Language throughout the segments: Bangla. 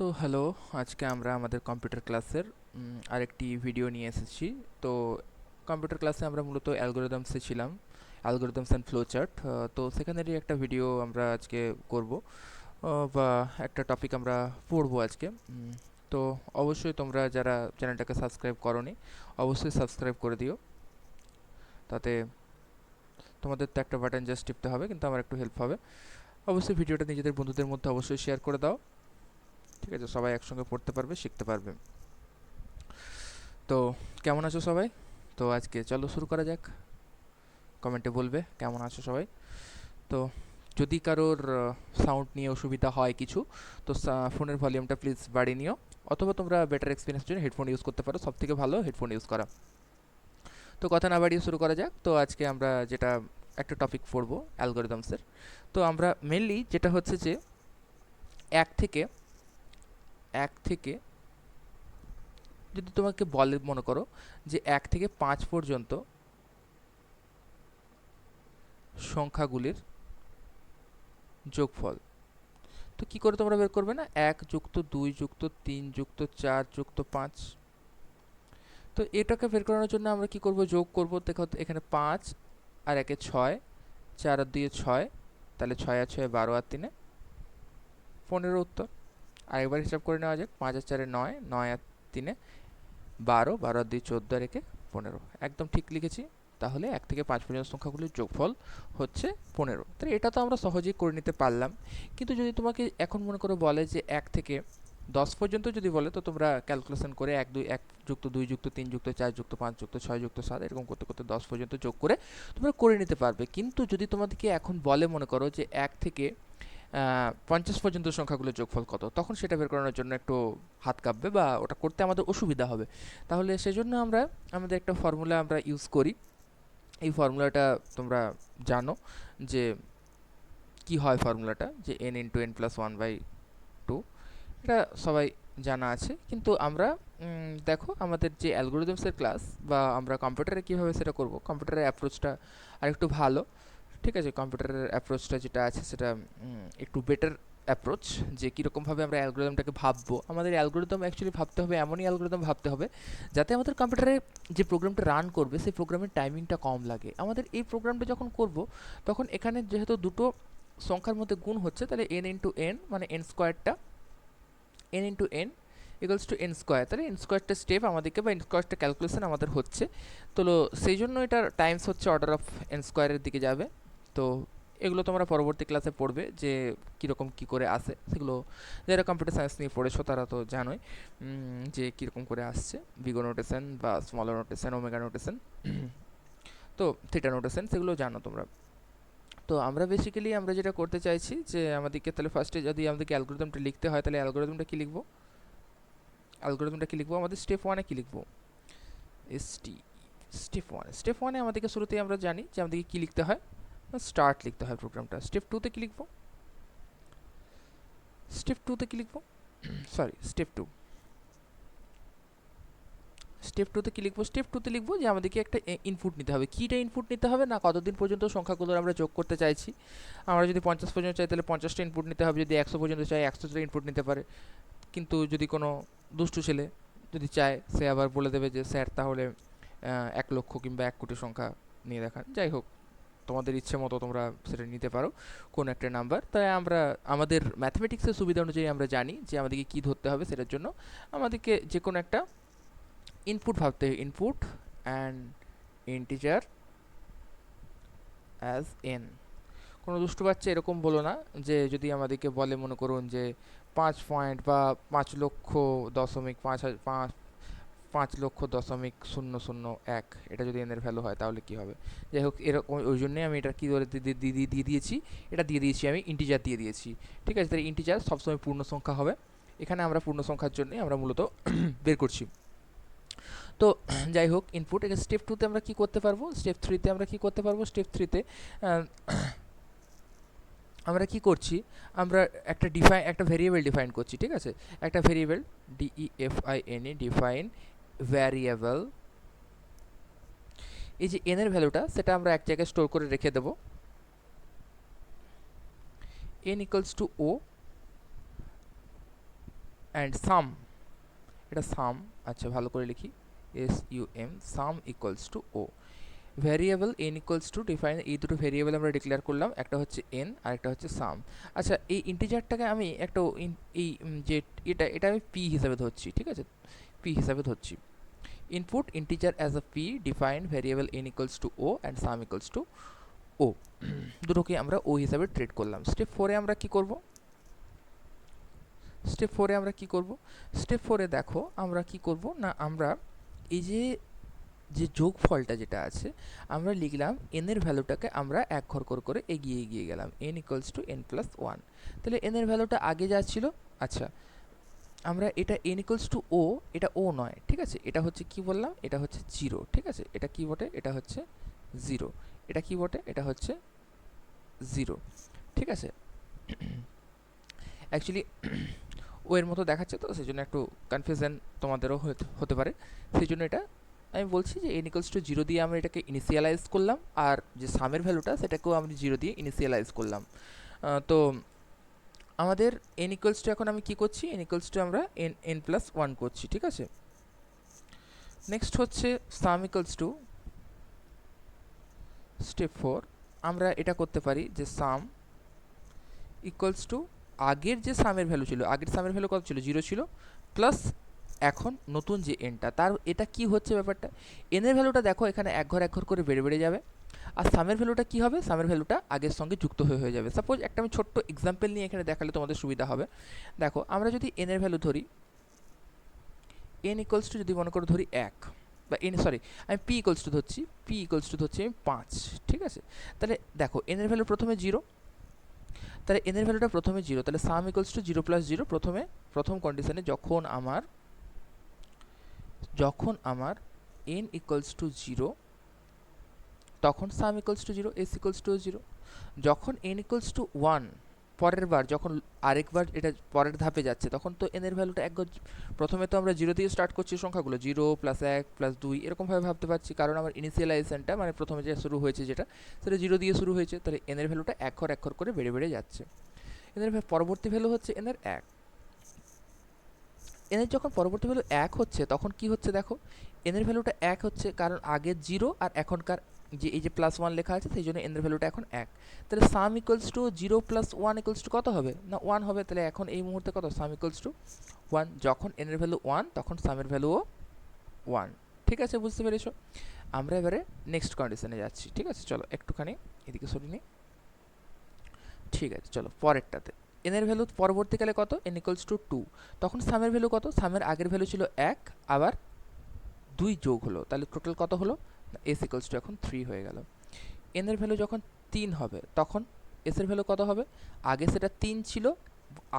তো হ্যালো, আজকে আমরা আমাদের কম্পিউটার ক্লাসের আরেকটি ভিডিও নিয়ে এসেছি। তো কম্পিউটার ক্লাসে আমরা মূলত অ্যালগোরিদমসে ছিলাম, অ্যালগোরিদমস অ্যান্ড ফ্লোচার্ট। তো সেখানেরই একটা ভিডিও আমরা আজকে করব, বা একটা টপিক আমরা পড়বো আজকে। তো অবশ্যই তোমরা যারা চ্যানেলটাকে সাবস্ক্রাইব করোনি, অবশ্যই সাবস্ক্রাইব করে দিও। তাতে তোমাদের তো একটা বাটন জাস্ট টিপতে হবে, কিন্তু আমার একটু হেল্প হবে। অবশ্যই ভিডিওটা নিজেদের বন্ধুদের মধ্যে অবশ্যই শেয়ার করে দাও, ঠিক আছে? সবাই একসঙ্গে পড়তে পারবে, শিখতে পারবে। তো কেমন আছো সবাই? তো আজকে চলো শুরু করা যাক। কমেন্টে বলবে কেমন আছো সবাই। তো যদি কারোর সাউন্ড নিয়ে অসুবিধা হয় কিছু, তো ফোনের ভলিউমটা প্লিজ বাড়িয়ে নিও, অথবা তোমরা বেটার এক্সপিরিয়েন্সের জন্য হেডফোন ইউজ করতে পারো। সব থেকে ভালো হেডফোন ইউজ করা। তো কথা না বাড়িয়ে শুরু করা যাক। তো আজকে আমরা যেটা একটা টপিক পড়বো অ্যালগোরিদমসের। তো আমরা মেনলি যেটা হচ্ছে যে এক থেকে এক থেকে যদি তোমাকে বলে, মনে করো যে 1 থেকে 5 পর্যন্ত সংখ্যাগুলির যোগফল, তো কী করে তোমরা বের করবে? না, 1+2+3+4+5। তো এটাকে বের করানোর জন্য আমরা কি করব? যোগ করব। দেখো এখানে 5 আর 1 6, 4 আর 2 6, তাহলে 6 আর 6 12 আর 3 15 উত্তর। আরেকবার হিসাব করে নেওয়া যাক। 5 আর 4 9, 9 আর 3 12, 12 আর 2 14 আর 1 15। একদম ঠিক লিখেছি। তাহলে 1 থেকে 5 পর্যন্ত সংখ্যাগুলির যোগফল হচ্ছে 15। তাহলে এটা তো আমরা সহজেই করে নিতে পারলাম। কিন্তু যদি তোমাকে এখন মনে করো বলে যে 1 থেকে 10 পর্যন্ত যদি বলে, তো তোমরা ক্যালকুলেশন করে 1 2 1+2+3+4+5+6+7 এরকম করতে করতে 10 পর্যন্ত যোগ করে তোমরা করে নিতে পারবে। কিন্তু যদি তোমাদেরকে এখন বলে, মনে করো যে 1 থেকে 50 পর্যন্ত সংখ্যাগুলোর যোগফল কত, তখন সেটা বের করানোর জন্য একটু হাত কাঁপবে, বা ওটা করতে আমাদের অসুবিধা হবে। তাহলে সেজন্য আমরা আমাদের একটা ফর্মুলা আমরা ইউজ করি। এই ফর্মুলাটা তোমরা জানো যে কি হয় ফর্মুলাটা, যে n × n+1/2। এটা সবাই জানা আছে। কিন্তু আমরা দেখো আমাদের যে অ্যালগোরিদমসের ক্লাস, বা আমরা কম্পিউটারে কীভাবে সেটা করব, কম্পিউটারের অ্যাপ্রোচটা আরেকটু ভালো। ঠিক আছে, কম্পিউটারের অ্যাপ্রোচটা যেটা আছে সেটা একটু বেটার অ্যাপ্রোচ। যে কীরকমভাবে আমরা অ্যালগোরিদমটাকে ভাববো, আমাদের অ্যালগোরিদম অ্যাকচুয়ালি ভাবতে হবে, এমনই অ্যালগোরিদম ভাবতে হবে যাতে আমাদের কম্পিউটারে যে প্রোগ্রামটা রান করবে সেই প্রোগ্রামের টাইমিংটা কম লাগে। আমাদের এই প্রোগ্রামটা যখন করব, তখন এখানে যেহেতু দুটো সংখ্যার মধ্যে গুণ হচ্ছে, তাহলে n × n মানে n স্কোয়ারটা, n × n equals to n square. তাহলে n স্কোয়ারটা স্টেপ আমাদেরকে, বা n স্কোয়ারটা ক্যালকুলেশন আমাদের হচ্ছে। তো সেই জন্য এটার টাইমস হচ্ছে অর্ডার অফ n স্কোয়ারের দিকে যাবে। তো এগুলো তোমরা পরবর্তী ক্লাসে পড়বে যে কীরকম কী করে আসে। সেগুলো যারা কম্পিউটার সায়েন্স নিয়ে পড়েছো তারা তো জানোই যে কীরকম করে আসছে। বিগো নোটেশন বা স্মলার নোটেশন, ওমেগা নোটেশন, তো থিটা নোটেশন, সেগুলো জানো তোমরা। তো আমরা বেসিক্যালি আমরা যেটা করতে চাইছি যে আমাদেরকে, তাহলে ফার্স্টে যদি আমাদেরকে অ্যালগোরিদমটা লিখতে হয়, তাহলে অ্যালগোরিদমটা কী লিখবো? আমাদের স্টেপ ওয়ানে কী লিখবো? এসটি স্টেপ ওয়ানে আমাদেরকে শুরুতেই আমরা জানি যে আমাদেরকে কী লিখতে হয়, স্টার্ট লিখতে হয় প্রোগ্রামটা। স্টেপ টুতে কী লিখবো? সরি, স্টেপ টুতে কী লিখবো? স্টেপ টুতে লিখবো যে আমাদেরকে একটা ইনপুট নিতে হবে। কীটা ইনপুট নিতে হবে? না, কতদিন পর্যন্ত সংখ্যাগুলোর আমরা যোগ করতে চাইছি। আমরা যদি 50 পর্যন্ত চাই, তাহলে 50টা ইনপুট নিতে হবে। যদি 100 পর্যন্ত চাই, 100টা ইনপুট নিতে পারে। কিন্তু যদি কোনো দুষ্টু ছেলে যদি চায়, সে আবার বলে দেবে যে স্যার তাহলে 1 লক্ষ কিংবা 1 কোটি সংখ্যা নিয়ে দেখান। যাই হোক, তোমাদের ইচ্ছে মতো তোমরা সেটা নিতে পারো, কোনো একটা নাম্বার। তাই আমরা আমাদের ম্যাথমেটিক্সের সুবিধা অনুযায়ী আমরা জানি যে আমাদেরকে কী ধরতে হবে। সেটার জন্য আমাদেরকে যে কোনো একটা ইনপুট ভাবতে হবে। Input and integer as an. কোনো দুষ্টু বাচ্চা এরকম বলো না যে যদি আমাদেরকে বলে, মনে করুন যে 5 পয়েন্ট বা 5,05,5,05,0,0,1, এটা যদি এনের ভ্যালু হয় তাহলে কি হবে? যাই হোক, এরকম ওই জন্যই আমি এটা কী করে দিয়ে দিয়েছি, এটা দিয়ে দিয়েছি আমি ইন্টিজার দিয়ে দিয়েছি। ঠিক আছে, তাহলে ইন্টিজার সবসময় পূর্ণ সংখ্যা হবে। এখানে আমরা পূর্ণ সংখ্যার জন্যই আমরা মূলত বের করছি। তো যাই হোক, ইনপুট। এটা স্টেপ টুতে আমরা কী করতে পারবো? স্টেপ থ্রিতে আমরা কী করতে পারবো? স্টেপ থ্রিতে আমরা কি করছি? আমরা একটা ভেরিয়েবল ডিফাইন করছি। ঠিক আছে, একটা ভেরিয়েবল, ডিফাইন ভ্যারিয়েবল। এই যে এন এর ভ্যালুটা, সেটা আমরা এক জায়গায় স্টোর করে রেখে দেবো। n = o অ্যান্ড সাম, এটা সাম, আচ্ছা ভালো করে লিখি, SUM, sum equals to O. Variable n equals to define, এই দুটো ভ্যারিয়েবল আমরা ডিক্লেয়ার করলাম, একটা হচ্ছে n আর একটা হচ্ছে সাম। আচ্ছা এই ইন্টিজারটাকে আমি একটা যে এটা আমি p হিসাবে ধরছি, ঠিক আছে, p হিসাবে ধরছি। Input integer as a p, define variable n equals to o and sum equals to o, দুটোকে আমরা ও হিসাবে ট্রিট করলাম। স্টেপ 4-এ আমরা কি করব? স্টেপ 4-এ দেখো আমরা কি করব না, আমরা এই যে যে যোগফলটা যেটা আছে আমরা লিখলাম n এর ভ্যালুটাকে আমরা এক ঘর করে এগিয়ে এগিয়ে গেলাম, n equals to n plus one. তাহলে n এর ভ্যালুটা আগে যা ছিল, আচ্ছা আমরা এটা n ইকুয়ালস টু ও, এটা ও নয়, ঠিক আছে, এটা হচ্ছে কি বললাম, এটা হচ্ছে জিরো, ঠিক আছে, এটা কি বটে, এটা হচ্ছে জিরো, এটা কি বটে, এটা হচ্ছে জিরো, ঠিক আছে। অ্যাকচুয়ালি ও এর মতো দেখাচ্ছে তো সেই জন্য একটু কনফিউশন তোমাদেরও হতে পারে, সেই জন্য এটা আমি বলছি যে n ইকুয়ালস টু জিরো দিয়ে আমরা এটাকে ইনিশিয়ালাইজ করলাম, আর যে সামের ভ্যালুটা সেটাকেও আমি জিরো দিয়ে ইনিশিয়ালাইজ করলাম। তো আমাদের n ইকুয়ালস টু এখন আমি কি করছি, n ইকুয়ালস টু আমরা n প্লাস ওয়ান করছি, ঠিক আছে। নেক্সট হচ্ছে সাম ইকুয়ালস টু, স্টেপ 4 আমরা এটা করতে পারি যে সাম ইকুয়ালস টু আগের যে সামের ভ্যালু ছিল, আগের সামের ভ্যালু কত ছিল, জিরো ছিল, প্লাস এখন নতুন যে এনটা তার, এটা কি হচ্ছে ব্যাপারটা, এনের ভ্যালুটা দেখো এখানে এক ঘর করে বেড়ে বেড়ে যাবে, আর সামের ভ্যালুটা কি হবে, সামের ভ্যালুটা আগের সঙ্গে যুক্ত হয়ে যাবে। সাপোজ একটা আমি ছোট্ট এক্সাম্পল নিয়ে এখানে দেখালে তোমাদের সুবিধা হবে। দেখো আমরা যদি এনের ভ্যালু ধরি, এন ইকুয়ালস টু যদি মনে করো ধরি এক, বা এন সরি আমি পি ইকুয়ালস টু ধরছি, পি ইকুয়ালস টু ধরছি আমি 5, ঠিক আছে। তাহলে দেখো এনের ভ্যালু প্রথমে জিরো, তাহলে এনের ভ্যালুটা প্রথমে জিরো, তাহলে sum equals to zero plus zero, প্রথম কন্ডিশনে যখন আমার n ইকুয়ালস টু জিরো তখন sum equals to zero, s equals to zero. যখন n ইকুয়ালস টু ওয়ান, পরের বার যখন আরেকবার এটা পরের ধাপে যাচ্ছে তখন তো n এর ভ্যালুটা এক, প্রথমে তো আমরা জিরো দিয়ে স্টার্ট করছি সংখ্যাগুলো, জিরো প্লাস এক প্লাস দুই এরকমভাবে ভাবতে পারছি, কারণ আমার ইনিশিয়ালাইজেশনটা মানে প্রথমে যে শুরু হয়েছে যেটা সেটা জিরো দিয়ে শুরু হয়েছে, তাহলে n এর ভ্যালুটা এক ঘর করে বেড়ে বেড়ে যাচ্ছে। n এর পরবর্তী ভ্যালু হচ্ছে n এর এক, n এর যখন পরবর্তী ভ্যালু এক হচ্ছে তখন কি হচ্ছে দেখো, n এর ভ্যালুটা এক হচ্ছে কারণ আগের জিরো আর এখনকার যে এই যে প্লাস ওয়ান লেখা আছে সেই জন্য n এর ভ্যালুটা এখন এক। তাহলে sum equals to zero plus one equals to কত হবে না ওয়ান হবে, তাহলে এখন এই মুহূর্তে কত, সাম ইকুয়ালস টু ওয়ান। যখন n এর ভ্যালু ওয়ান তখন সামের ভ্যালুও ওয়ান, ঠিক আছে, বুঝতে পেরেছো। আমরা এবারে নেক্সট কন্ডিশনে যাচ্ছি, ঠিক আছে, চলো একটুখানি এদিকে সরিয়ে নিই, ঠিক আছে, চলো পরেরটাতে। n এর ভ্যালু পরবর্তীকালে কত, n ইকুয়ালস টু টু, তখন সামের ভ্যালু কত, সামের আগের ভ্যালু ছিল এক, আবার দুই যোগ হলো, তাহলে টোটাল কত হলো, এস ইকুয়ালস টু এখন থ্রি হয়ে গেল। n এর ভ্যালু যখন তিন হবে তখন এস এর ভ্যালু কত হবে, আগে সেটা তিন ছিল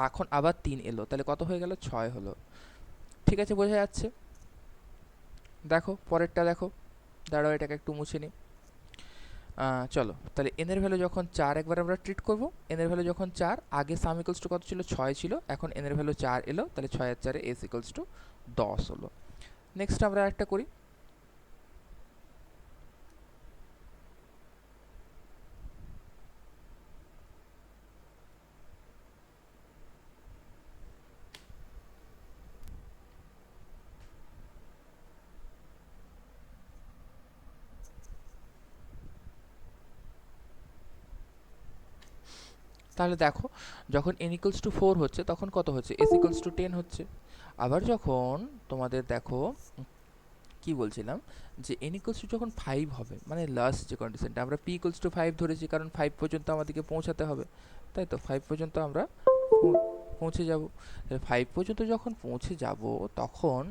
এখন আবার তিন এলো, তাহলে কত হয়ে গেল, ছয় হলো, ঠিক আছে, বোঝা যাচ্ছে। দেখো পরেরটা দেখো, দাঁড়াও এটাকে একটু মুছে নিই। চলো তাহলে n এর ভ্যালু যখন চার একবার আমরা ট্রিট করব, n এর ভ্যালু যখন চার, আগে সাম ইকুয়ালস টু কত ছিল, ছয় ছিল, এখন n এর ভ্যালু চার এলো, তাহলে ছয় আর চারে এস ইকুয়ালস টু 10 হলো। নেক্সট আমরা একটা করি, তাহলে দেখো যখন n ইকুয়ালস টু ফোর হচ্ছে তখন কত হচ্ছে, এস ইকুয়ালস টু 10 হচ্ছে। আবার যখন তোমাদের দেখো কি বলছিলাম, যে n ইকুয়ালস টু যখন 5 হবে মানে লাস্ট যে কন্ডিশনটা, আমরা p ইকুয়ালস টু 5 ধরেছি কারণ 5 পর্যন্ত আমাদেরকে পৌঁছাতে হবে, তাই তো 5 পর্যন্ত আমরা পৌঁছে যাব। 5 পর্যন্ত যখন পৌঁছে যাব তখন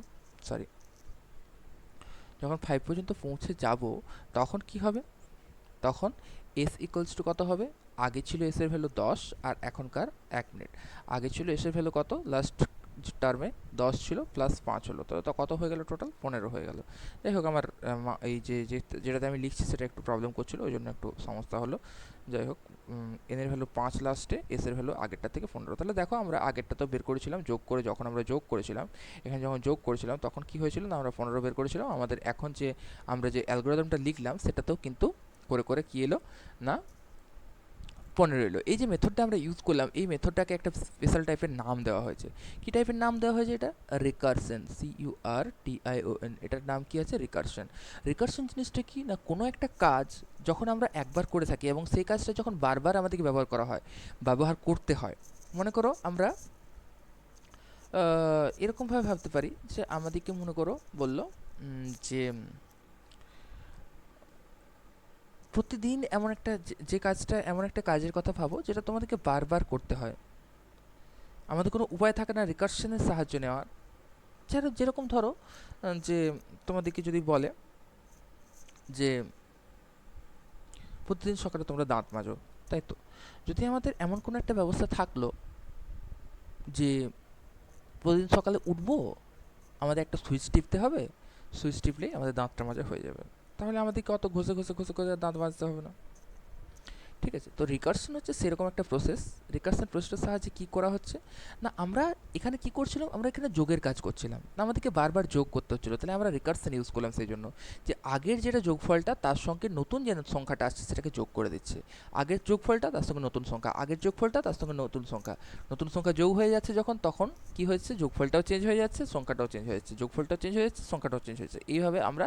সরি যখন 5 পর্যন্ত পৌঁছে যাব তখন কি হবে, তখন এস ইকুয়ালস টু কত হবে, আগে ছিল এস এর ভ্যালু 10 আর এখনকার 1 মিনিট, আগে ছিল এস এর ভ্যালু কত, লাস্ট টার্মে 10 ছিল প্লাস 5 হলো, তো কত হয়ে গেল, টোটাল 15 হয়ে গেল। যাই হোক আমার এই যেটাতে আমি লিখছি সেটা একটু প্রবলেম করছিল ওই জন্য একটু সমস্যা হলো। যাই হোক এন এর ভ্যালু 5 লাস্টে, এস এর ভ্যালু আগেরটা থেকে 15। তাহলে দেখো আমরা আগেরটা তো বের করেছিলাম যোগ করে, যখন আমরা যোগ করেছিলাম এখানে যখন যোগ করেছিলাম তখন কি হয়েছিল না আমরা 15 বের করেছিলাম, আমাদের এখন যে আমরা যে অ্যালগোরিদমটা লিখলাম সেটাতেও কিন্তু করে কি এলো না পনেরো এলো। এই যে মেথডটা আমরা ইউজ করলাম, এই মেথডটাকে একটা স্পেশাল টাইপের নাম দেওয়া হয়েছে। কি টাইপের নাম দেওয়া হয়েছে এটা? রিকারশন, CURTION, এটার নাম কি আছে? রিকারশন। রিকারশন জিনিসটা কি না, কোনো একটা কাজ যখন আমরা একবার করে থাকি এবং সেই কাজটা যখন বারবার আমাদেরকে ব্যবহার করতে হয়, মনে করো আমরা এরকমভাবে ভাবতে পারি যে আমাদেরকে মনে করো বললো যে প্রতিদিন এমন একটা যে কাজটা, এমন একটা কাজের কথা ভাবো যেটা তোমাদেরকে বারবার করতে হয়, আমাদের কোনো উপায় থাকে না রিকারশনের সাহায্য নেওয়ার। যেরকম ধরো যে তোমাদেরকে যদি বলে যে প্রতিদিন সকালে তোমরা দাঁত মাজো, তাই তো? যদি আমাদের এমন কোনো একটা ব্যবস্থা থাকলো যে প্রতিদিন সকালে উঠবো, আমাদের একটা সুইচ টিপতে হবে, সুইচ টিপলেই আমাদের দাঁতটা মাজা হয়ে যাবে, তাহলে আমাদেরকে অত ঘষে দাঁত মাজতে হবে না। ঠিক আছে, তো রিকারশন হচ্ছে সেরকম একটা প্রসেস। রিকারশন প্রসেসের সাহায্যে কী করা হচ্ছে না, আমরা এখানে কি করছিলাম, আমরা এখানে যোগের কাজ করছিলাম না, আমাদেরকে বারবার যোগ করতে হচ্ছিলো, তাহলে আমরা রিকারশন ইউজ করলাম সেই জন্য যে আগের যেটা যোগফলটা তার সঙ্গে নতুন যে সংখ্যাটা আসছে সেটাকে যোগ করে দিচ্ছে। আগের যোগফলটা তার সঙ্গে নতুন সংখ্যা, আগের যোগফলটা তার সঙ্গে নতুন সংখ্যা যোগ হয়ে যাচ্ছে যখন, তখন কি হয়েছে, যোগফলটাও চেঞ্জ হয়ে যাচ্ছে, সংখ্যাটাও চেঞ্জ হয়ে যাচ্ছে, যোগফলটাও চেঞ্জ হয়ে যাচ্ছে, সংখ্যাটাও চেঞ্জ হয়ে যাচ্ছে। এইভাবে আমরা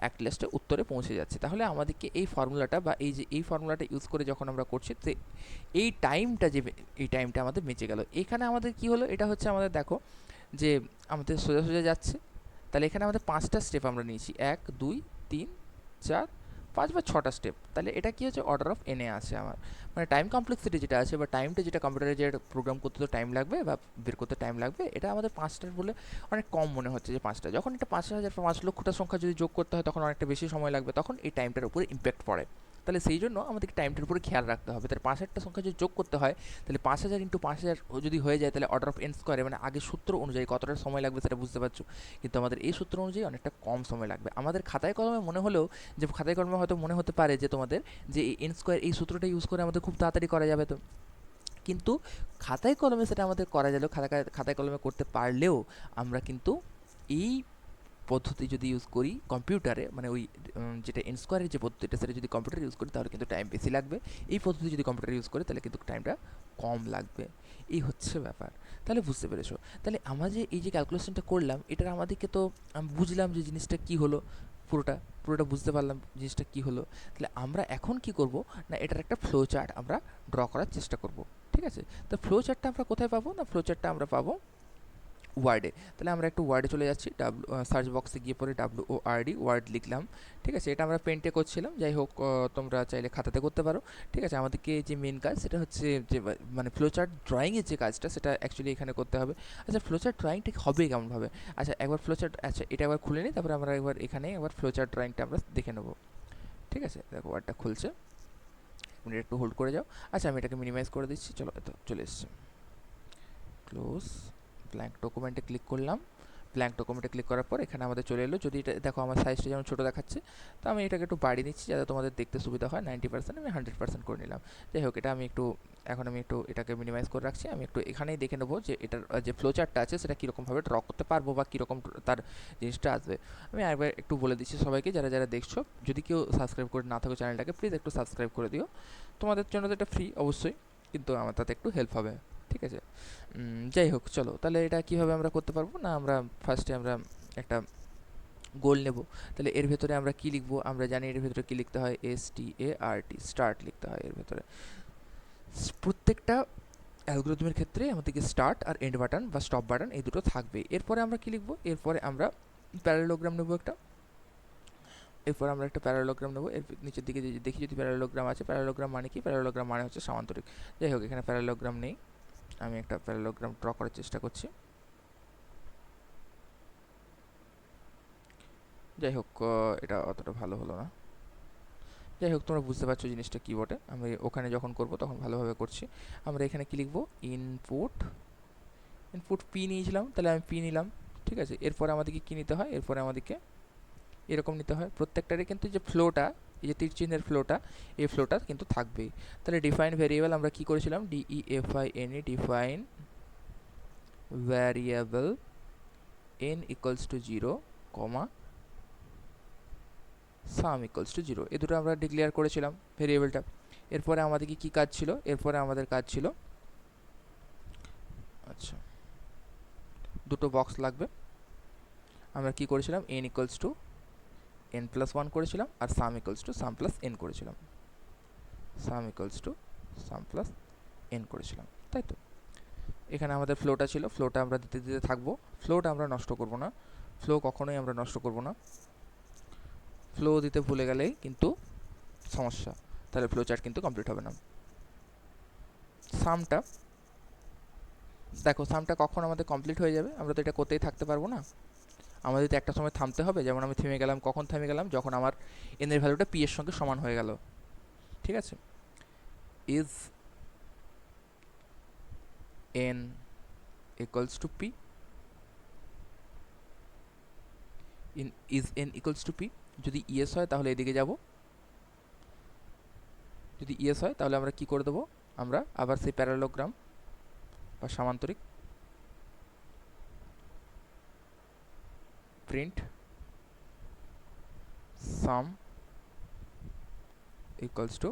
এক লাস্টে উত্তরে পৌঁছে যাচ্ছি। তাহলে আমাদেরকে এই ফর্মুলাটা বা এই ফর্মুলাটা ইউজ করে যখন আমরা করছি, এই টাইমটা এই টাইমটা আমাদের বেঁচে গেল। এখানে আমাদের কি হলো, এটা হচ্ছে আমাদের দেখো যে আমাদের সোজা সোজা যাচ্ছে, তাহলে এখানে আমাদের 5টা স্টেপ আমরা নিয়েছি, 1 2 3 4 5 বা 6টা স্টেপ, তাহলে এটা কি হচ্ছে, অর্ডার অফ এনে আছে আমার, মানে টাইম কমপ্লেক্সিটি যেটা আছে বা টাইমটা যেটা কম্পিউটারে যে প্রোগ্রাম করতে তো টাইম লাগবে বা বের করতে টাইম লাগবে, এটা আমাদের 5টার বলে অনেক কম মনে হচ্ছে যে 5টা, যখন এটা 5,000 5 লক্ষটা সংখ্যা যদি যোগ করতে হয় তখন অনেকটা বেশি সময় লাগবে, তখন এই টাইমটার উপরে ইম্প্যাক্ট পড়ে। তাহলে সেই জন্য আমাদেরকে টাইমটার উপরে খেয়াল রাখতে হবে। তাহলে 5,000টা সংখ্যা যদি যোগ করতে হয়, তাহলে 5,000 ইন্টু 5,000 যদি হয়ে যায়, তাহলে অর্ডার অফ এন স্কোয়ারে মানে আগের সূত্র অনুযায়ী কতটা সময় লাগবে সেটা বুঝতে পারছো, কিন্তু আমাদের এই সূত্র অনুযায়ী অনেকটা কম সময় লাগবে। আমাদের খাতায় কলমে মনে হলেও, যে খাতায় কলমে হয়তো মনে হতে পারে যে তোমাদের যে এই এন স্কোয়ার এই সূত্রটা ইউজ করে আমাদের খুব তাড়াতাড়ি করা যাবে, তো কিন্তু খাতায় কলমে সেটা আমাদের করা গেলেও, খাতায় কলমে করতে পারলেও আমরা কিন্তু এই পদ্ধতি যদি ইউজ করি কম্পিউটারে, মানে ওই যেটা এন স্কোয়ারের যে পদ্ধতিটা সেটা যদি কম্পিউটারে ইউজ করি তাহলে কিন্তু টাইম বেশি লাগবে, এই পদ্ধতি যদি কম্পিউটারে ইউজ করি তাহলে কিন্তু টাইমটা কম লাগবে। এই হচ্ছে ব্যাপার। তাহলে বুঝতে পেরেছো? তাহলে আমরা যে এই যে ক্যালকুলেশনটা করলাম, এটার আমাদেরকে তো বুঝলাম যে জিনিসটা কি হলো, পুরোটা পুরোটা বুঝতে পারলাম জিনিসটা কি হলো। তাহলে আমরা এখন কি করব না, এটার একটা ফ্লো চার্ট আমরা ড্র করার চেষ্টা করব। ঠিক আছে, তো ফ্লো চার্টটা আমরা কোথায় পাবো না, ফ্লো চার্টটা আমরা পাবো ওয়ার্ডে। তাহলে আমরা একটু ওয়ার্ডে চলে যাচ্ছি, সার্চ বক্সে গিয়ে পরে WORD ওয়ার্ড লিখলাম। ঠিক আছে, এটা আমরা পেন্টে করছিলাম, যাই হোক তোমরা চাইলে খাতাতে করতে পারো। ঠিক আছে, আমাদেরকে যে মেন কাজ সেটা হচ্ছে যে মানে ফ্লোচার্ট ড্রয়িংয়ের যে কাজটা সেটা অ্যাকচুয়ালি এখানে করতে হবে। আচ্ছা, ফ্লোচার্ট ড্রয়িংটা হবে কেমনভাবে? আচ্ছা, একবার ফ্লোচার্ট, আচ্ছা এটা একবার খুলে নিই, তারপরে আমরা একবার এখানে একবার ফ্লোচার্ট ড্রয়িংটা আমরা দেখে নেবো। ঠিক আছে, দেখো ওয়ার্ডটা খুলছে, মিনিট একটু হোল্ড করে যাও। আচ্ছা, আমি এটাকে মিনিমাইজ করে দিচ্ছি, চলো তো চলে এসছে। ক্লোজ, ব্ল্যাঙ্ক ডকুমেন্টে ক্লিক করলাম। ব্ল্যাঙ্ক ডকুমেন্টে ক্লিক করার পর এখানে আমাদের চলে এলো, যদি এটা দেখো আমার সাইজটা যেমন ছোটো দেখাচ্ছে, তো আমি এটাকে একটু বাড়িয়ে নিচ্ছি যাতে তোমাদের দেখতে সুবিধা হয়। 90% আমি 100% করে নিলাম। যাই হোক, এটা আমি একটু এখন আমি একটু এটাকে মিনিমাইজ করে রাখছি। আমি একটু এখানেই দেখে নেবো যে এটার যে ফ্লো চার্টটা আছে সেটা কীরকমভাবে ড্র করতে পারবো বা কীরকম তার জিনিসটা আসবে। আমি একবার একটু বলে দিচ্ছি সবাইকে, যারা যারা দেখছো, যদি কেউ সাবস্ক্রাইব করে না থাকো চ্যানেলটাকে, প্লিজ একটু সাবস্ক্রাইব করে দিও। তোমাদের জন্য তো এটা ফ্রি অবশ্যই, কিন্তু আমার তাতে একটু হেল্প হবে। ঠিক আছে, যাই হোক, চলো তাহলে এটা কীভাবে আমরা করতে পারবো না, আমরা ফার্স্টে আমরা একটা গোল নেব। তাহলে এর ভেতরে আমরা কি লিখবো, আমরা জানি এর ভেতরে কি লিখতে হয়, START, স্টার্ট লিখতে হয় এর ভেতরে। প্রত্যেকটা অ্যালগোরিদমের ক্ষেত্রে আমাদেরকে স্টার্ট আর এন্ড বাটন বা স্টপ বাটন এই দুটো থাকবে। এরপরে আমরা কি লিখবো, এরপরে আমরা প্যারালোগ্রাম নেবো একটা, এরপর আমরা একটা প্যারালোগ্রাম নেবো। এর নিচের দিকে দেখি যদি প্যারালোগ্রাম আছে। প্যারালোগ্রাম মানে কি, প্যারালোগ্রাম মানে হচ্ছে সামান্তরিক। যাই হোক, এখানে প্যারালোগ্রাম নেই, আমি একটা প্যারালোগ্রাম ড্র করার চেষ্টা করছি। যাই হোক, এটা অতটা ভালো হলো না। যাই হোক, তোমরা বুঝতে পারছো জিনিসটা কী বটে। আমি ওখানে যখন করব তখন ভালোভাবে করছি। আমরা এখানে কি লিখবো, ইনপুট পি নিয়েছিলাম, তাহলে আমি পি নিলাম। ঠিক আছে, এরপরে আমাদেরকে কী নিতে হয়, এরপরে আমাদেরকে এরকম নিতে হয়। প্রত্যেকটারই কিন্তু যে ফ্লোটা, এই যে তীর চিহ্নের ফ্লোটা, এই ফ্লোটা কিন্তু থাকবেই। তাহলে ডিফাইন ভেরিয়েবল আমরা কি করেছিলাম, DEFINE, define variable n equals two 0, সাম ইকুয়ালস টু 0, এ দুটো আমরা ডিক্লেয়ার করেছিলাম ভেরিয়েবলটা। এরপরে আমাদের কি কাজ ছিল, এরপরে আমাদের কাজ ছিল, আচ্ছা দুটো বক্স লাগবে। আমরা কি করেছিলাম, n equals to n plus one করেছিলাম, আর sum equals to sum plus n করেছিলাম, sum equals to sum plus n করেছিলাম, তাই তো। এখানে আমাদের ফ্লোটা ছিল, ফ্লোটা আমরা দিতে দিতে থাকবো, ফ্লোটা আমরা নষ্ট করব না, ফ্লো কখনোই আমরা নষ্ট করব না। ফ্লো দিতে ভুলে গেলেই কিন্তু সমস্যা, তাহলে ফ্লো চার্ট কিন্তু কমপ্লিট হবে না। সামটা দেখো, সামটা কখন আমাদের কমপ্লিট হয়ে যাবে, আমরা তো এটা করতেই থাকতে পারবো না, আমাদের তো একটা সময় থামতে হবে। যেমন আমি থেমে গেলাম, কখন থেমে গেলাম, যখন আমার এন এর ভ্যালুটা পি এর সঙ্গে সমান হয়ে গেল, ঠিক আছে। Is an equals to P, is an equals to P, যদি ইয়েস হয় তাহলে এদিকে যাব, যদি ইয়েস হয় তাহলে আমরা কি করে দেবো, আমরা আবার সেই প্যারালোগ্রাম বা সামান্তরিক প্রিন্ট সাম ইকুয়ালস টু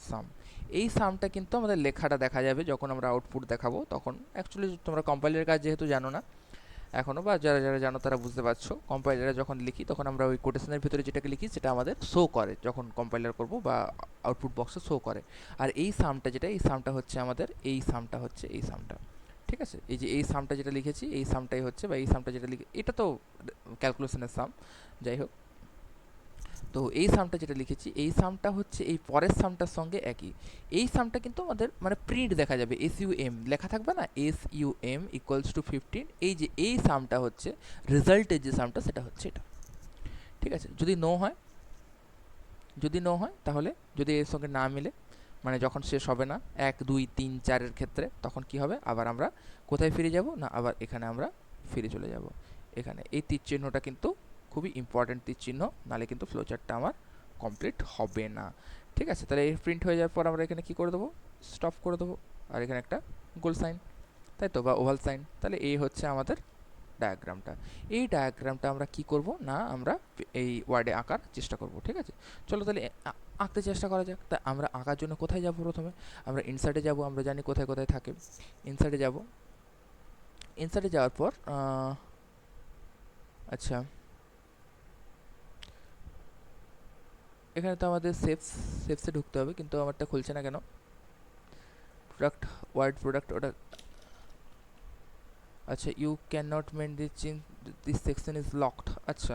সাম। এই সামটা কিন্তু আমাদের লেখাটা দেখা যাবে যখন আমরা আউটপুট দেখাবো তখন। অ্যাকচুয়ালি তোমরা কম্পাইলারের কাজ যেহেতু জানো না এখনও, বা যারা যারা জানো তারা বুঝতে পারছো, কম্পাইলারে যখন লিখি তখন আমরা ওই কোটেশনের ভিতরে যেটাকে লিখি সেটা আমাদের শো করে যখন কম্পাইলার করব, বা আউটপুট বক্সে শো করে। আর এই সামটা যেটা, এই সামটা হচ্ছে আমাদের, এই সামটা হচ্ছে এই সামটা, ঠিক আছে। এই যে এই সামটা যেটা লিখেছি এই সামটাই হচ্ছে, বা এই সামটা যেটা লিখে, এটা তো ক্যালকুলেশনের সাম, যাই হোক। তো এই সামটা যেটা লিখেছি এই সামটা হচ্ছে এই পরের সামটার সঙ্গে একই। এই সামটা কিন্তু আমাদের মানে প্রিন্ট দেখা যাবে, এস ইউ এম লেখা থাকবে না, S U M equals to 15, এই যে এই সামটা হচ্ছে রেজাল্টের যে সামটা সেটা হচ্ছে এটা, ঠিক আছে। যদি নো হয়, যদি নো হয় তাহলে যদি এর সঙ্গে না মিলে, মানে যখন শেষ হবে না 1 2 3 4 ক্ষেত্রে, তখন কি হবে, আবার আমরা কোথায় ফিরে যাব না, আবার এখানে আমরা ফিরে চলে যাব। এখানে এই তীর চিহ্নটা কিন্তু খুবই ইম্পর্টেন্ট তীর চিহ্ন, নাহলে কিন্তু ফ্লোচার্টটা আমার কমপ্লিট হবে না, ঠিক আছে। তাহলে এই প্রিন্ট হয়ে যাওয়ার পর আমরা এখানে কি করে দেবো, স্টপ করে দেবো, আর এখানে একটা গোল সাইন, তাই তো, বা ওভাল সাইন। তাহলে এই হচ্ছে আমাদের ডায়াগ্রামটা। এই ডায়াগ্রামটা আমরা কি করব না, আমরা এই ওয়ার্ডে আঁকার চেষ্টা করব, ঠিক আছে। চলো তাহলে আঁকতে চেষ্টা করা যাক। তা আমরা আঁকার জন্য কোথায় যাব, প্রথমে আমরা ইনসার্টে যাব, আমরা জানি কোথায় কোথায় থাকে। ইনসার্টে যাব, ইনসার্টে যাওয়ার পর আচ্ছা এখানে তো আমাদের সেফসে ঢুকতে হবে, কিন্তু আমারটা খুলছে না কেন, প্রোডাক্ট, ওয়ার্ড প্রোডাক্ট, ওটা আচ্ছা, you can not main this section is locked, আচ্ছা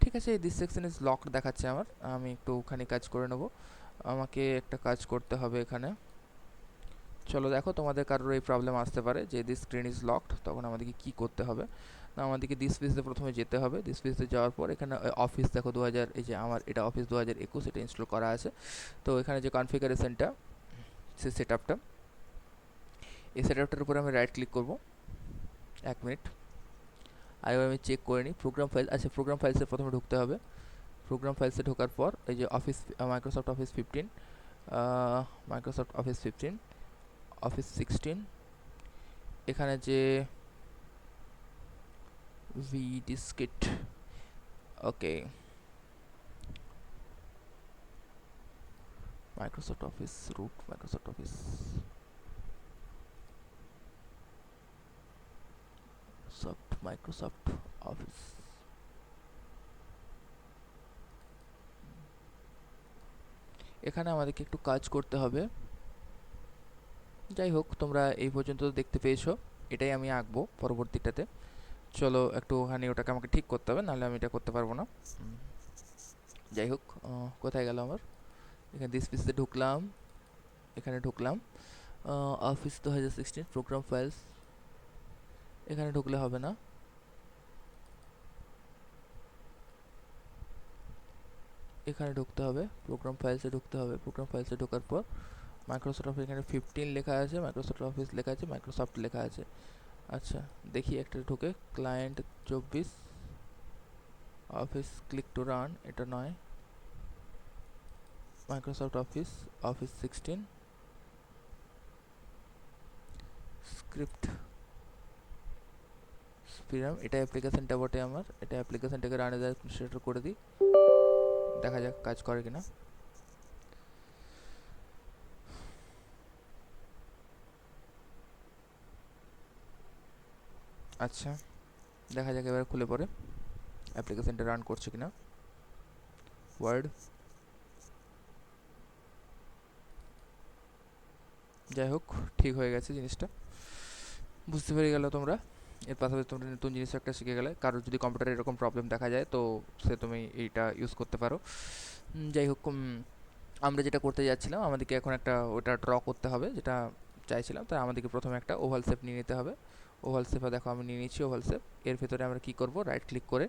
ঠিক আছে, দিস সেকশন ইজ লকড দেখাচ্ছে আমার, আমি একটু ওখানে কাজ করে নেব, আমাকে একটা কাজ করতে হবে এখানে। চলো দেখো, তোমাদের কারোর এই প্রবলেম আসতে পারে যে দিস স্ক্রিন ইজ লকড, তখন আমাদেরকে কি করতে হবে না, আমাদেরকে দিস পেজে প্রথমে যেতে হবে। দিস পেজে যাওয়ার পর এখানে অফিস দেখো 2000, এই যে আমার এটা অফিস 2021 এটা ইনস্টল করা আছে। তো এখানে যে কনফিগারেশনটা, সে সেট আপটা, এই সেট আপটার উপরে আমি রাইট ক্লিক করবো, 1 মিনিট আমি চেক করে নিই। প্রোগ্রাম ফাইল, আচ্ছা প্রোগ্রাম ফাইলসে প্রথমে ঢুকতে হবে। প্রোগ্রাম ফাইলসে ঢোকার পর এই যে office, Microsoft office 15, Microsoft office 15, office 16, এখানে যে ভি ডিস্কিট, okay, Microsoft office root, Microsoft office soft, Microsoft office, এখানে আমাদেরকে একটু কাজ করতে হবে। যাই হোক, তোমরা এই পর্যন্ত দেখতে পেয়েছো, এটাই আমি আঁকবো পরবর্তীটাতে। চলো একটু ওখানে ওটাকে আমাকে ঠিক করতে হবে, নাহলে আমি এটা করতে পারবো না। যাই হোক, কোথায় গেল আমার, এখানে দিস পিসে ঢুকলাম, এখানে ঢুকলাম, অফিস 2016 প্রোগ্রাম ফাইলস, এখানে ঢুকলে হবে না, এখানে ঢুকতে হবে, প্রোগ্রাম ফাইলসে ঢুকতে হবে। প্রোগ্রাম ফাইলসে ঢোকার পর মাইক্রোসফট অফিস, এখানে 15 লেখা আছে, মাইক্রোসফট অফিস লেখা আছে, মাইক্রোসফট লেখা আছে। আচ্ছা দেখি একটা ঢুকে, client 24, office click to run, এটা নয়, মাইক্রোসফট অফিস, অফিস 16, স্ক্রিপ্ট স্পিরাম, এটা অ্যাপ্লিকেশনটা বটে আমার, এটা অ্যাপ্লিকেশনটাকে রান অ্যাডমিনিস্ট্রেটর করে দিই, দেখা যাক কাজ করে কিনা। আচ্ছা, দেখা যাক এবার খুলে পড়ে অ্যাপ্লিকেশনটা রান করছে কিনা। ওয়ার্ড, যাই হোক ঠিক হয়ে গেছে জিনিসটা, বুঝতে পেরে গেল তোমরা। এর পাশাপাশি তোমরা নতুন জিনিস একটা শিখে গেলে। কারোর যদি কম্পিউটারে এরকম প্রবলেম দেখা যায় তো সে তুমি এইটা ইউজ করতে পারো। যাই হোক, আমরা যেটা করতে যাচ্ছিলাম, আমাদেরকে এখন একটা ওটা ড্র করতে হবে যেটা চাইছিলাম। তাই আমাদেরকে প্রথমে একটা ওভাল শেপ নিয়ে নিতে হবে। ওভাল শেপে দেখো আমি নিয়ে নিচ্ছি ওভাল শেপ। এর ভেতরে আমরা কি করব, রাইট ক্লিক করে,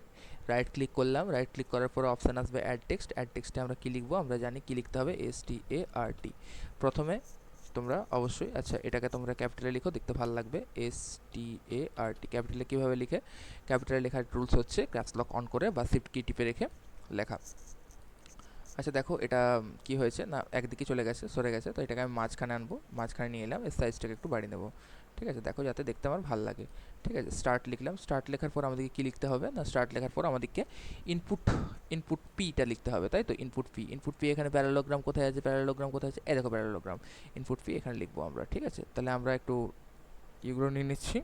রাইট ক্লিক করলাম। রাইট ক্লিক করার পর অপশান আসবে অ্যাড টেক্সট। অ্যাড টেক্সটে আমরা কি লিখবো, আমরা জানি কি লিখতে হবে, START। প্রথমে তোমরা অবশ্যই, আচ্ছা এটাকে তোমরা ক্যাপিটালে লিখো, দেখতে ভালো লাগবে। START ক্যাপিটালে কীভাবে লিখে, ক্যাপিটালে লেখার রুলস হচ্ছে ক্যাপস লক অন করে বা শিফট কি টিপে রেখে লেখা। আচ্ছা দেখো এটা কি হয়েছে না, একদিকে চলে গেছে, সরে গেছে, তো এটাকে আমি মাঝখানে আনবো। মাঝখানে নিয়ে এলাম, এর সাইজটাকে একটু বাড়িয়ে নেবো। ঠিক আছে, দেখো যাতে দেখতে আমার ভালো লাগে। ঠিক আছে, স্টার্ট লিখলাম। স্টার্ট লেখার পর আমাদেরকে কী লিখতে হবে না, স্টার্ট লেখার পর আমাদেরকে ইনপুট, ইনপুট পিটা লিখতে হবে, তাই তো। ইনপুট পি, ইনপুট পি এখানে প্যারালোগ্রাম কোথায় আছে, প্যারালোগ্রাম কোথায় আছে, এই দেখো প্যারালোগ্রাম, ইনপুট পি এখানে লিখবো আমরা। ঠিক আছে, তাহলে আমরা একটু এগুলো নিয়ে নিচ্ছি।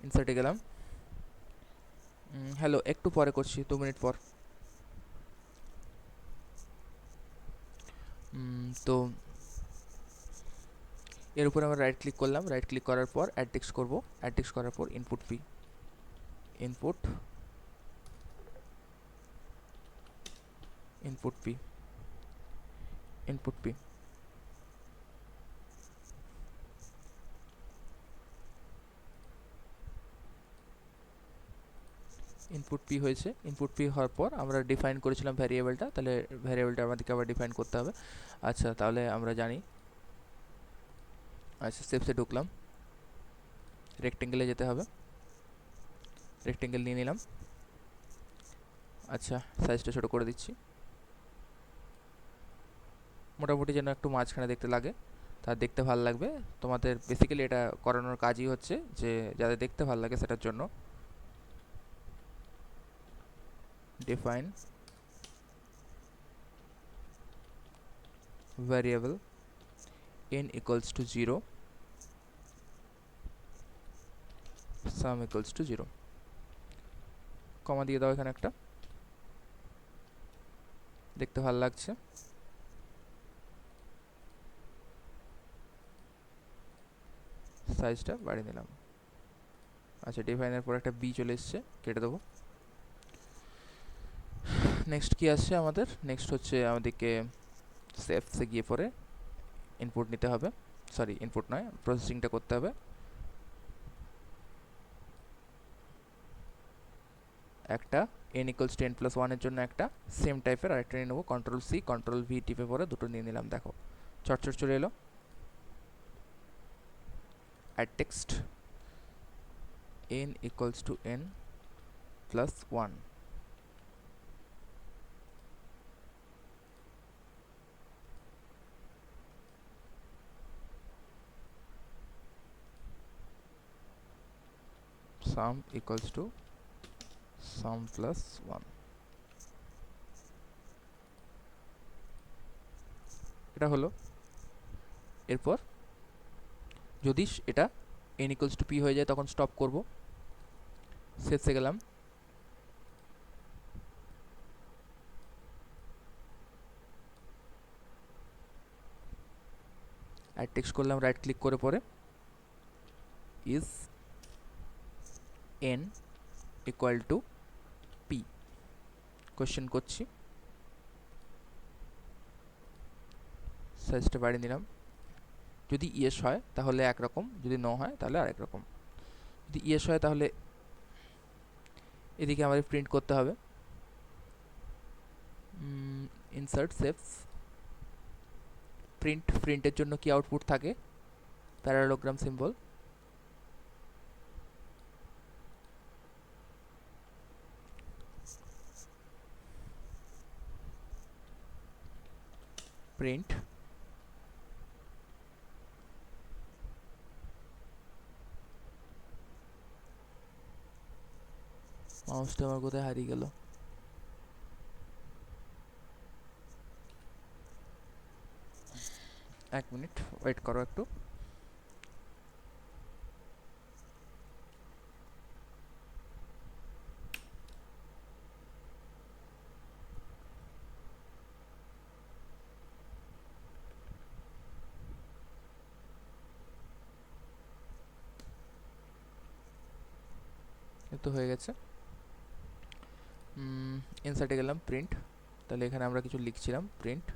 ইনসার্টে গেলাম। হ্যালো, একটু পরে করছি, 2 মিনিট পর। তো এর উপরে আমরা রাইট ক্লিক করলাম। রাইট ক্লিক করার পর অ্যাড টেক্সট করবো। অ্যাড টেক্সট করার পর input P, input, input P, input P. Input P হয়েছে। ইনপুট পি হওয়ার পর আমরা ডিফাইন করেছিলাম ভ্যারিয়েবলটা, তাহলে ভ্যারিয়েবলটা আমাদেরকে আবার ডিফাইন করতে হবে। আচ্ছা তাহলে আমরা জানি, আচ্ছা স্টেপসে ঢুকলাম, রেক্টেঙ্গেলে যেতে হবে, রেক্টেঙ্গেল নিয়ে নিলাম। আচ্ছা সাইজটা ছোটো করে দিচ্ছি, মোটামুটি যেন একটু মাঝখানে দেখতে লাগে, তা দেখতে ভালো লাগবে। তোমাদের বেসিক্যালি এটা করানোর কাজই হচ্ছে যে যাতে দেখতে ভালো লাগে সেটার জন্য। Define variable n equals to 0, sum equals to 0, কমা দিয়ে দাও এখানে একটা, দেখতে ভালো লাগছে। সাইজটা বাড়িয়ে নিলাম। আচ্ছা ডিফাইনের পর একটা বি চলে এসছে, কেটে দেবো। নেক্সট কি আসছে আমাদের, নেক্সট হচ্ছে আমাদেরকে সেফসে গিয়ে পরে ইনপুট নিতে হবে, সরি ইনপুট নয়, প্রসেসিংটা করতে হবে। একটা n ইকুয়ালস টু n+1 এর জন্য একটা সেম টাইপের আরেকটা নিয়ে নেবো। কন্ট্রোল সি কন্ট্রোল ভি টিপে পরে দুটো নিয়ে নিলাম, দেখো চটচট চলে এলো। Add text n equals to n+1, sum equals to sum+1। এটা হলো। এরপর যদি এটা n ইকুয়ালস টু p হয়ে যায় তখন স্টপ করব। সেভসে গেলাম, অ্যাড টেক্সট করলাম, রাইট ক্লিক করে পরে is n equal to p question করছি। সাইজটা বাড়িয়ে নিলাম। যদি ইয়েস হয় তাহলে একরকম, যদি নো হয় তাহলে আরেক রকম। যদি ইয়েস হয় তাহলে এদিকে আমাদের প্রিন্ট করতে হবে। ইনসার্ট সেভস, প্রিন্ট, প্রিন্টের জন্য কি আউটপুট থাকে, প্যারালোগ্রাম সিম্বল। প্রিন্ট মাউসটা আমার কোথায় হারিয়ে গেল, এক মিনিট ওয়েট করো একটু। তো হয়ে গেছে। ইনসার্টে গেলাম, প্রিন্ট, তাহলে এখানে আমরা কিছু লিখছিলাম, প্রিন্ট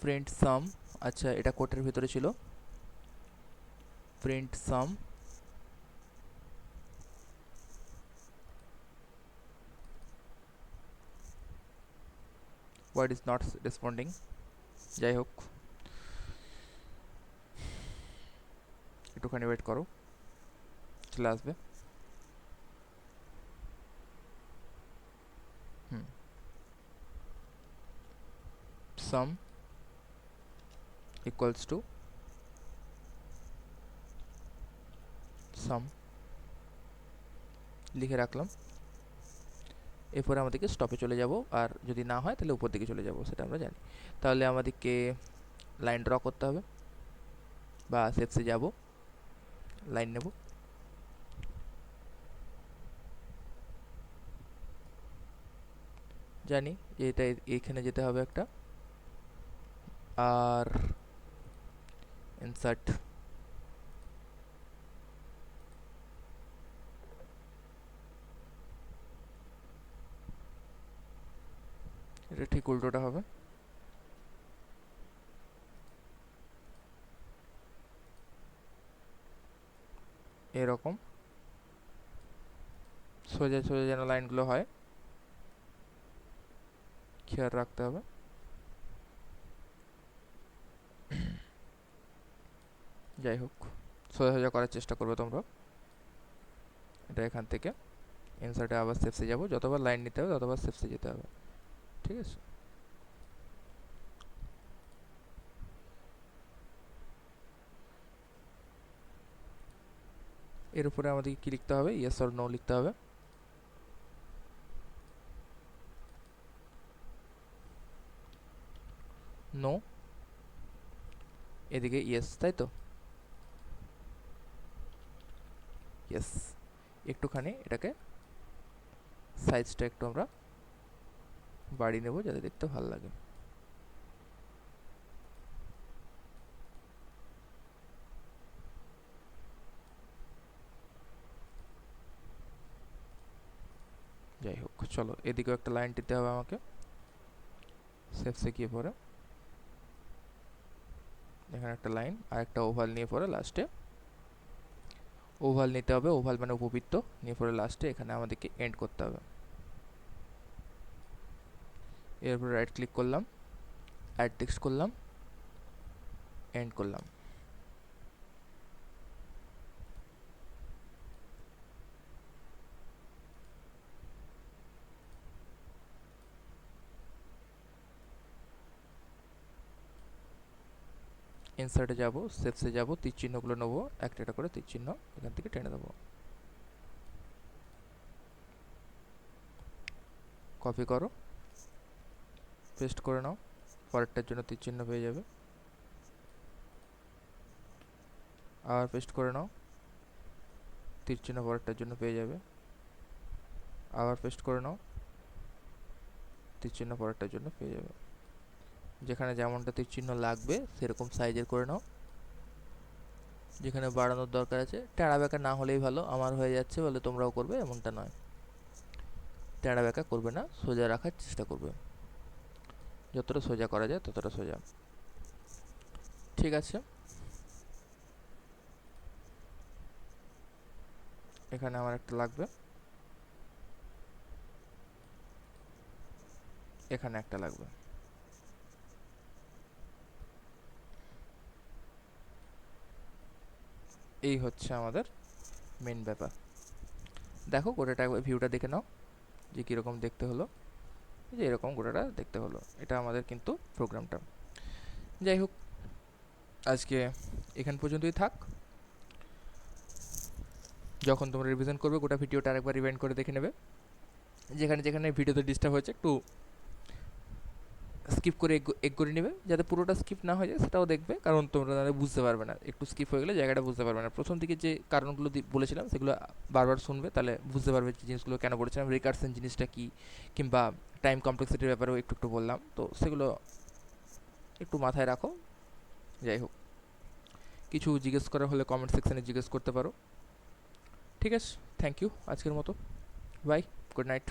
প্রিন্ট সাম, আচ্ছা এটা কোটের ভিতরে ছিল, print some what is not responding, যাই হোক একটুখানি ওয়েট করো, চলে আসবে। সাম ইকুয়ালস টু সাম লিখে রাখলাম। এরপরে আমাদেরকে স্টপে চলে যাব, আর যদি না হয় তাহলে উপর দিকে চলে যাব, সেটা আমরা জানি। তাহলে আমাদেরকে লাইন ড্র করতে হবে, বা শেপসে যাব, লাইন নেব, জানি যে এটা এইখানে যেতে হবে একটা, আর ইনসার্ট এটা ঠিক উল্টোটা হবে, এরকম সোজা সোজা যেন লাইনগুলো হয়, খেয়াল রাখতে হবে। যাই হোক সোজা সোজা করার চেষ্টা করবে তোমরা। এটা এখান থেকে ইনসার্টে আবার স্টেপসে যাব, যতবার লাইন নিতে হবে ততবার স্টেপসে যেতে হবে, ঠিক আছে। এর উপরে আমাদেরকে কি লিখতে হবে, ইয়েস অর নো লিখতে হবে। নো, এদিকে ইয়েস, তাই তো, ইয়েস। একটুখানি এটাকে সাইজটা একটু আমরা বাড়িয়ে নেব যাতে দেখতে ভালো লাগে। যাই হোক চলো এদিকেও একটা লাইন দিতে হবে আমাকে, সেফসে গিয়ে পরে এখানে একটা লাইন আর একটা ওভাল নিয়ে পরে লাস্টে ওভাল নিতে হবে, ওভাল মানে উপবৃত্ত, নিয়ে পরে লাস্টে এখানে আমাদেরকে এন্ড করতে হবে। এরপরে রাইট ক্লিক করলাম, অ্যাড টেক্সট করলাম, এন্ড করলাম। ইনসার্টে যাব, সেপসে যাব, তীর চিহ্নগুলো নেবো, একটা একটা করে তীর চিহ্ন এখান থেকে টেনে দেবো, কপি করো, পেস্ট করে নাও, পরেরটার জন্য তীর চিহ্ন পেয়ে যাবে, আবার পেস্ট করে নাও, তীর চিহ্ন পরেরটার জন্য পেয়ে যাবে, আবার পেস্ট করে নাও, তীর চিহ্ন পরেরটার জন্য পেয়ে যাবে। যেখানে যেমনটা তীর চিহ্ন লাগবে সেরকম সাইজের করে নাও, যেখানে বাড়ানোর দরকার আছে, টেঁড়া বেঁকা না হলেই ভালো, আমার হয়ে যাচ্ছে বলে তোমরাও করবে এমনটা নয়, টেঁড়া বেঁকা করবে না, সোজা রাখার চেষ্টা করবে, যতটা সোজা করা যায় ততটা সোজা, ঠিক আছে। এখানে আমার একটা লাগবে, এখানে একটা লাগবে, এই হচ্ছে আমাদের মেন ব্যাপার। দেখো গোটাটা ভিউটা দেখে নাও যে কীরকম দেখতে হলো, যে এরকম গোটাটা দেখতে হলো, এটা আমাদের কিন্তু প্রোগ্রামটা। যাই হোক আজকে এখান পর্যন্তই থাক, যখন তোমরা রিভিশন করবে গোটা ভিডিওটা আরেকবার রিভাইন্ড করে দেখে নেবে, যেখানে যেখানে ভিডিওতে ডিস্টার্ব হয়েছে একটু স্কিপ করে এগ করে নেবে, যাতে পুরোটা স্কিপ না হয়ে যায় সেটাও দেখবে, কারণ তোমরা তাহলে বুঝতে পারবে না, একটু স্কিপ হয়ে গেলে জায়গাটা বুঝতে পারবে না। প্রথম দিকে যে কারণগুলো বলেছিলাম সেগুলো বারবার শুনবে, তাহলে বুঝতে পারবে যে জিনিসগুলো কেন বলেছিলাম, রিকারশন জিনিসটা কী, কিংবা টাইম কমপ্লেক্সিটির ব্যাপারেও একটু একটু বললাম, তো সেগুলো একটু মাথায় রাখো। যাই হোক কিছু জিজ্ঞেস করা হলে কমেন্ট সেকশানে জিজ্ঞেস করতে পারো। ঠিক আছে, থ্যাংক ইউ আজকের মতো। Bye, good night.